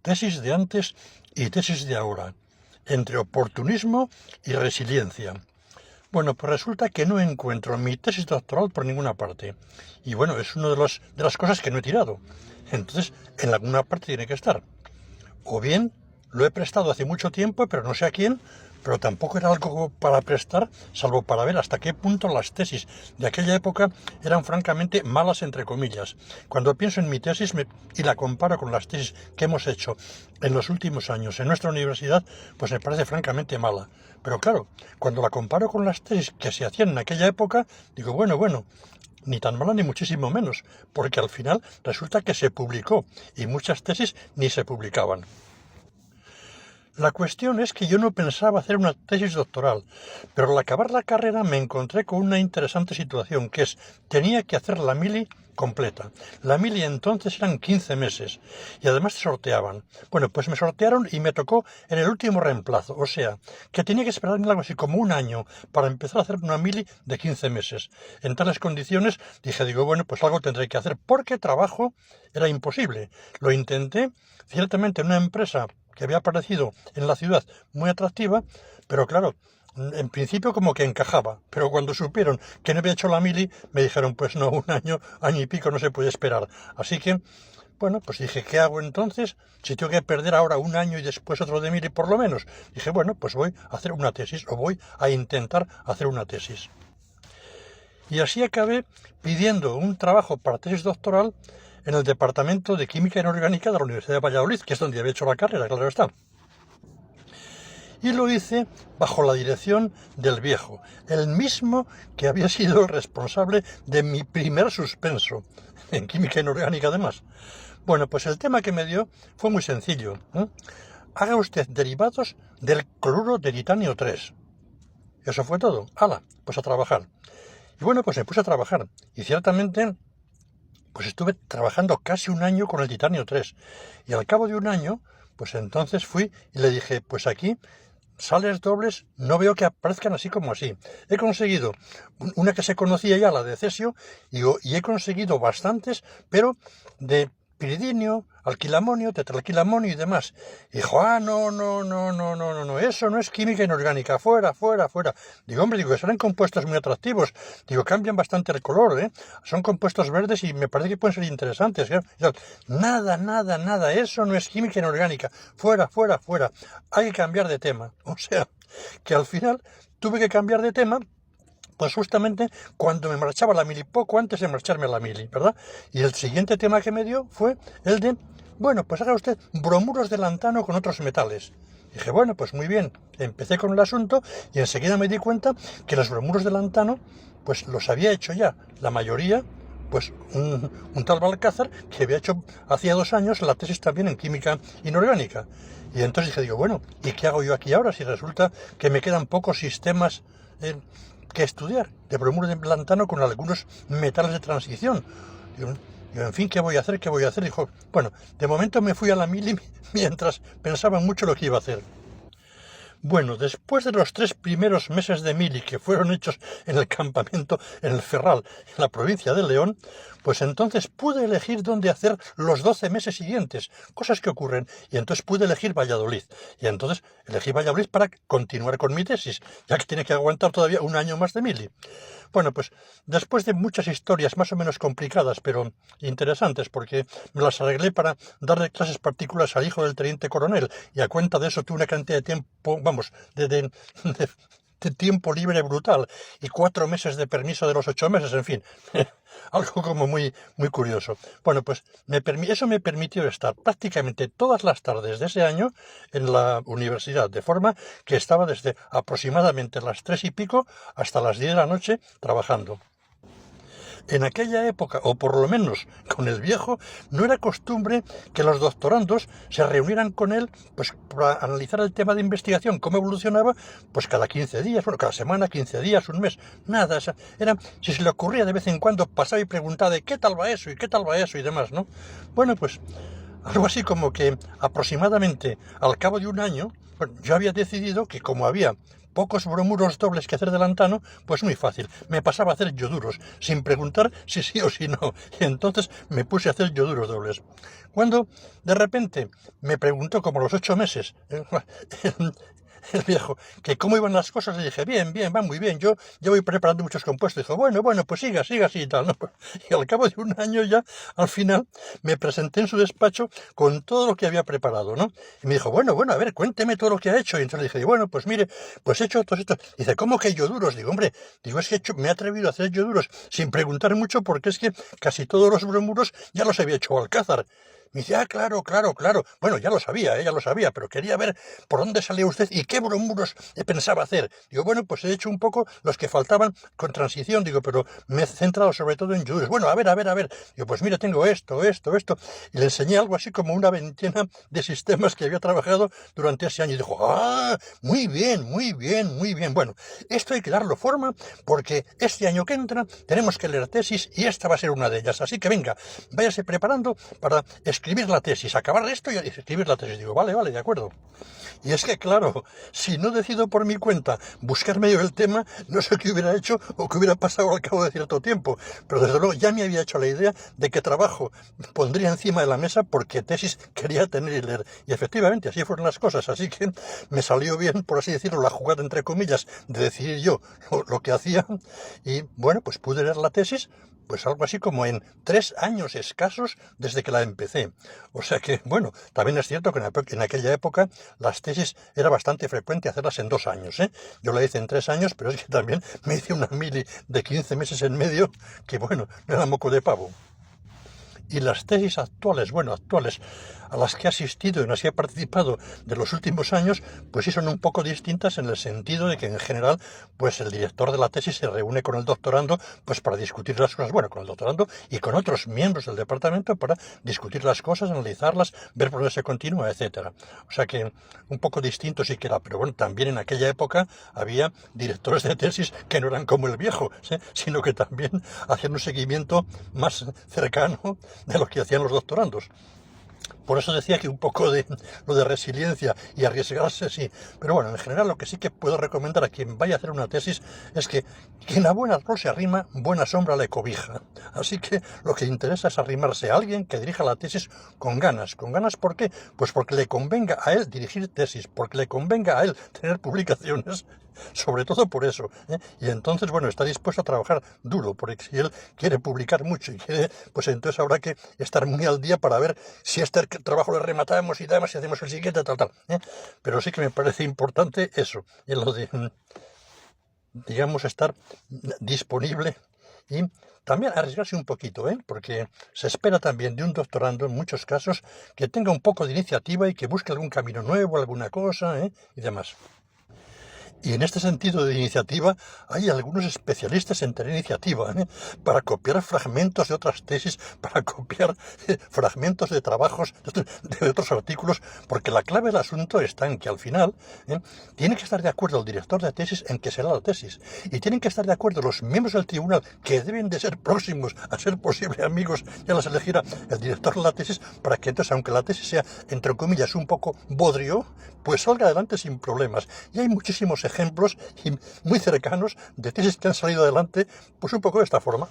Tesis de antes y tesis de ahora, entre oportunismo y resiliencia. Bueno, pues resulta que no encuentro mi tesis doctoral por ninguna parte. Y bueno, es una de las cosas que no he tirado. Entonces, en alguna parte tiene que estar. O bien lo he prestado hace mucho tiempo, pero no sé a quién, pero tampoco era algo para prestar, salvo para ver hasta qué punto las tesis de aquella época eran francamente malas, entre comillas. Cuando pienso en mi tesis y la comparo con las tesis que hemos hecho en los últimos años en nuestra universidad, pues me parece francamente mala. Pero claro, cuando la comparo con las tesis que se hacían en aquella época, digo, bueno, ni tan mala ni muchísimo menos, porque al final resulta que se publicó y muchas tesis ni se publicaban. La cuestión es que yo no pensaba hacer una tesis doctoral, pero al acabar la carrera me encontré con una interesante situación, que es, tenía que hacer la mili completa. La mili entonces eran 15 meses y además te sorteaban. Bueno, pues me sortearon y me tocó en el último reemplazo, o sea, que tenía que esperar algo así como un año para empezar a hacer una mili de 15 meses. En tales condiciones digo, bueno, pues algo tendré que hacer porque trabajo era imposible. Lo intenté, ciertamente en una empresa que había aparecido en la ciudad muy atractiva, pero claro, en principio como que encajaba, pero cuando supieron que no había hecho la mili, me dijeron, pues no, un año y pico no se puede esperar. Así que, bueno, pues dije, ¿qué hago entonces? Si tengo que perder ahora un año y después otro de mili por lo menos. Dije, bueno, pues voy a hacer una tesis, o voy a intentar hacer una tesis. Y así acabé pidiendo un trabajo para tesis doctoral en el Departamento de Química Inorgánica de la Universidad de Valladolid, que es donde había hecho la carrera, claro está. Y lo hice bajo la dirección del viejo, el mismo que había sido el responsable de mi primer suspenso, en química inorgánica además. Bueno, pues el tema que me dio fue muy sencillo. Haga usted derivados del cloruro de titanio 3. Eso fue todo. ¡Hala! Pues a trabajar. Y bueno, pues me puse a trabajar. Y ciertamente, pues estuve trabajando casi un año con el titanio 3. Y al cabo de un año, pues entonces fui y le dije, pues aquí sales dobles no veo que aparezcan así como así. He conseguido una que se conocía ya, la de cesio, y he conseguido bastantes, pero de piridinio, alquilamonio, tetralquilamonio y demás. Y dijo, no, eso no es química inorgánica, fuera. Digo, hombre, que salen compuestos muy atractivos. Digo, cambian bastante el color, ¿eh? Son compuestos verdes y me parece que pueden ser interesantes, ¿eh? Nada, eso no es química inorgánica, fuera. Hay que cambiar de tema. O sea, que al final tuve que cambiar de tema, pues justamente cuando me marchaba a la mili, poco antes de marcharme a la mili, ¿verdad? Y el siguiente tema que me dio fue el de, bueno, pues haga usted bromuros de lantano con otros metales. Dije, bueno, pues muy bien. Empecé con el asunto y enseguida me di cuenta que los bromuros de lantano, pues los había hecho ya, la mayoría, pues un tal Balcázar, que había hecho hacía 2 años la tesis también en química inorgánica. Y entonces digo, bueno, ¿y qué hago yo aquí ahora si resulta que me quedan pocos sistemas que estudiar de bromuro de lantano con algunos metales de transición? Yo, en fin, ¿qué voy a hacer? Dijo, bueno, de momento me fui a la mili mientras pensaba mucho lo que iba a hacer. Bueno, después de los 3 primeros meses de mili que fueron hechos en el campamento, en el Ferral, en la provincia de León, pues entonces pude elegir dónde hacer los 12 meses siguientes, cosas que ocurren, y entonces pude elegir Valladolid. Y entonces elegí Valladolid para continuar con mi tesis, ya que tiene que aguantar todavía un año más de mili. Bueno, pues después de muchas historias más o menos complicadas, pero interesantes, porque me las arreglé para darle clases particulares al hijo del teniente coronel, y a cuenta de eso tuve una cantidad de tiempo, de tiempo libre brutal, y 4 meses de permiso de los 8 meses, en fin, algo como muy curioso. Bueno, pues eso me permitió estar prácticamente todas las tardes de ese año en la universidad, de forma que estaba desde aproximadamente las 3 y pico hasta las 10 de la noche trabajando. En aquella época, o por lo menos con el viejo, no era costumbre que los doctorandos se reunieran con él pues para analizar el tema de investigación, cómo evolucionaba, pues cada 15 días, bueno, cada semana, 15 días, un mes, nada, si se le ocurría de vez en cuando pasaba y preguntaba de qué tal va eso y demás, ¿no? Bueno, pues algo así como que aproximadamente al cabo de un año, bueno, yo había decidido que como había pocos bromuros dobles que hacer delantano, pues muy fácil. Me pasaba a hacer yoduros, sin preguntar si sí o si no. Y entonces me puse a hacer yoduros dobles. Cuando de repente me preguntó, como a los 8 meses, el viejo, que cómo iban las cosas, le dije, bien, bien, va muy bien, yo ya voy preparando muchos compuestos. Dijo, bueno, pues siga así y tal, ¿no? Y al cabo de un año ya, al final, me presenté en su despacho con todo lo que había preparado, ¿no? Y me dijo, bueno, a ver, cuénteme todo lo que ha hecho. Y entonces le dije, bueno, pues mire, pues he hecho todos estos. Dice, ¿cómo que yoduros? Digo, hombre, es que me he atrevido a hacer yoduros sin preguntar mucho porque es que casi todos los bromuros ya los había hecho Alcázar. Me dice, claro. Bueno, ya lo sabía, pero quería ver por dónde salía usted y qué bromuros pensaba hacer. Digo, bueno, pues he hecho un poco los que faltaban con transición, digo, pero me he centrado sobre todo en yoduros. Bueno, a ver. Digo, pues mira, tengo esto. Y le enseñé algo así como una veintena de sistemas que había trabajado durante ese año. Y dijo, muy bien. Bueno, esto hay que darlo forma porque este año que entra tenemos que leer tesis y esta va a ser una de ellas. Así que venga, váyase preparando para escribir la tesis, acabar esto y escribir la tesis. Digo, vale, de acuerdo. Y es que, claro, si no decido por mi cuenta buscar medio del tema, no sé qué hubiera hecho o qué hubiera pasado al cabo de cierto tiempo. Pero desde luego ya me había hecho la idea de qué trabajo pondría encima de la mesa porque tesis quería tener y leer. Y efectivamente, así fueron las cosas. Así que me salió bien, por así decirlo, la jugada entre comillas de decidir yo lo que hacía. Y bueno, pues pude leer la tesis, pues algo así como en 3 años escasos desde que la empecé. O sea que, bueno, también es cierto que en aquella época las tesis era bastante frecuente hacerlas en 2 años, ¿eh? Yo la hice en 3 años, pero es que también me hice una mili de 15 meses en medio, que bueno, no era moco de pavo. Y las tesis actuales, a las que he asistido y en las que he participado de los últimos años, pues sí son un poco distintas en el sentido de que en general, pues el director de la tesis se reúne con el doctorando, pues para discutir las cosas, con el doctorando y con otros miembros del departamento para discutir las cosas, analizarlas, ver por dónde se continúa, etcétera. O sea que un poco distinto sí que era, pero bueno, también en aquella época había directores de tesis que no eran como el viejo, ¿sí? Sino que también hacían un seguimiento más cercano de lo que hacían los doctorandos. Por eso decía que un poco de lo de resiliencia y arriesgarse, sí. Pero bueno, en general lo que sí que puedo recomendar a quien vaya a hacer una tesis es que quien a buen árbol se arrima, buena sombra le cobija. Así que lo que interesa es arrimarse a alguien que dirija la tesis con ganas. ¿Con ganas por qué? Pues porque le convenga a él dirigir tesis, porque le convenga a él tener publicaciones, sobre todo por eso, ¿eh? Y entonces, bueno, está dispuesto a trabajar duro, porque si él quiere publicar mucho y quiere, pues entonces habrá que estar muy al día para ver si este trabajo lo rematamos y además si hacemos el siguiente, tal, ¿eh? Pero sí que me parece importante eso, en lo de, digamos, estar disponible y también arriesgarse un poquito, ¿eh? Porque se espera también de un doctorando, en muchos casos, que tenga un poco de iniciativa y que busque algún camino nuevo, alguna cosa, ¿eh? Y demás. Y en este sentido de iniciativa hay algunos especialistas en tener iniciativa, ¿eh? Para copiar fragmentos de otras tesis, para copiar fragmentos de trabajos de otros artículos, porque la clave del asunto está en que al final tiene que estar de acuerdo el director de tesis en que será la tesis, y tienen que estar de acuerdo los miembros del tribunal, que deben de ser próximos a ser posible amigos, ya los elegirá el director de la tesis, para que entonces, aunque la tesis sea, entre comillas, un poco bodrio, pues salga adelante sin problemas. Y hay muchísimos ejemplos muy cercanos de tesis que han salido adelante, pues un poco de esta forma.